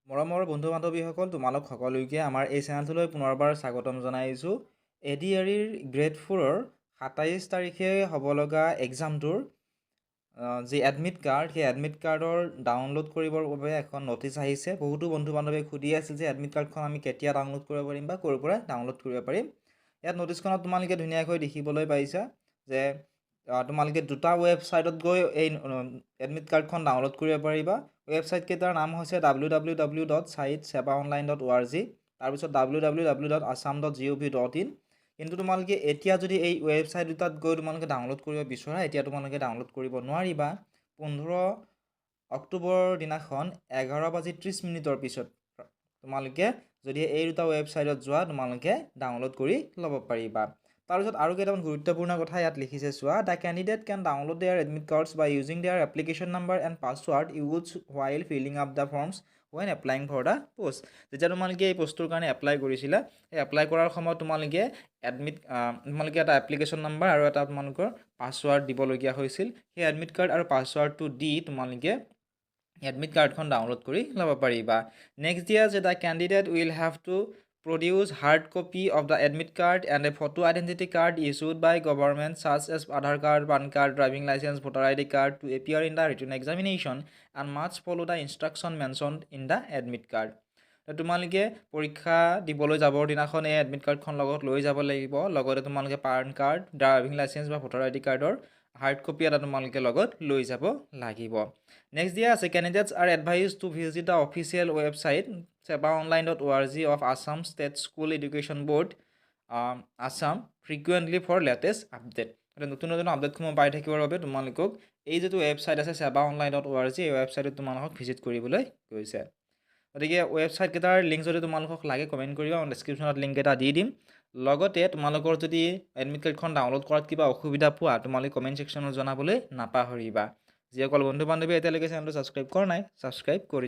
মৰমৰ বন্ধু বান্ধৱীসকল তোমালোক সকলোকে আমাৰ এই চেনেলটোলৈ পুনৰবাৰ স্বাগতম জনাইছোঁ। এডিআৰিৰ গ্ৰেড 4ৰ 27 তাৰিখে হ'ব লগা এক্সামটোৰ যি এডমিট কাৰ্ড সেই এডমিট কাৰ্ডৰ ডাউনলোড কৰিবৰ বাবে এখন নটিচ আহিছে। বহুতো বন্ধু বান্ধৱীয়ে সুধি আছিল যে এডমিট কাৰ্ডখন আমি কেতিয়া ডাউনলোড কৰিব পাৰিম বা ক'ৰ পৰা ডাউনলোড কৰিব পাৰিম। ইয়াত নটিচখনত তোমালোকে ধুনীয়াকৈ দেখিবলৈ পাইছা যে তোমালোকে দুটা ৱেবছাইটত গৈ এই এডমিট কাৰ্ডখন ডাউনলোড কৰিব পাৰিবা। ৱেবছাইটকেইটাৰ নাম হৈছে www.site-seva-online.org, তাৰপিছত www.assam.gov.in। কিন্তু তোমালোকে এতিয়া যদি এই ৱেবছাইট দুটাত গৈ তোমালোকে ডাউনলোড কৰিব বিচৰা, এতিয়া তোমালোকে ডাউনলোড কৰিব নোৱাৰিবা। 15 অক্টোবৰৰ দিনাখন 11:30 পিছত তোমালোকে যদি এই দুটা ৱেবছাইটত যোৱা তোমালোকে ডাউনলোড কৰি ল'ব পাৰিবা। তাৰপিছত আৰু কেইটামান গুৰুত্বপূৰ্ণ কথা ইয়াত লিখিছে চোৱা। The candidate can download their admit cards by using their application number and password use while filling up the forms when applying for the post. যেতিয়া তোমালোকে এই পোষ্টটোৰ কাৰণে এপ্লাই কৰিছিলা, এই এপ্লাই কৰাৰ সময়ত তোমালোকে এটা এপ্লিকেশ্যন নাম্বাৰ আৰু এটা তোমালোকৰ পাছৱাৰ্ড দিবলগীয়া হৈছিল। সেই এডমিট কাৰ্ড আৰু পাছৱাৰ্ডটো দি তোমালোকে এডমিট কাৰ্ডখন ডাউনলোড কৰি ল'ব পাৰিবা। নেক্সট দিয়া যে the candidate will have to produce hard copy of the admit card and a photo identity card issued by government such as Aadhaar card, PAN card, driving license, voter ID card to appear in the written examination and must follow the instruction mentioned in the admit card. তোমালোকে পৰীক্ষা দিবলৈ যাবৰ দিনাখন এই admit কাৰ্ডখন লগত লৈ যাব লাগিব। লগতে তোমালোকে পান কাৰ্ড, ড্ৰাইভিং লাইচেন্স বা ভোটাৰ আইডি কাৰ্ডৰ হাৰ্ড কপি এটা তোমালোকে লগত লৈ যাব লাগিব। নেক্সট দিয়া আছে candidates R advise to visit the official website seva-online.org of Assam State School Education Board, Assam frequently for latest update. নতুন নতুন আপডেটসমূহ পাই থাকিবৰ বাবে তোমালোকক এই যিটো ৱেবছাইট আছে seva-online.org, এই ৱেবছাইটত তোমালোকক ভিজিট কৰিবলৈ কৈছে। গতিকে ৱেবছাইটকেইটাৰ লিংক যদি তোমালোকক লাগে কমেণ্ট কৰিবা, মই ডেছক্ৰিপশ্যনত লিংক এটা দি দিম। লগতে তোমালোকৰ যদি এডমিট কাৰ্ডখন ডাউনলোড কৰাত কিবা অসুবিধা পোৱা তোমালোকে কমেণ্ট ছেকশ্যনত জনাবলৈ নাপাহৰিবা। যিসকল বন্ধু বান্ধৱী এতিয়ালৈকে চেনেলটো ছাবস্ক্ৰাইব কৰা নাই, ছাবস্ক্ৰাইব কৰি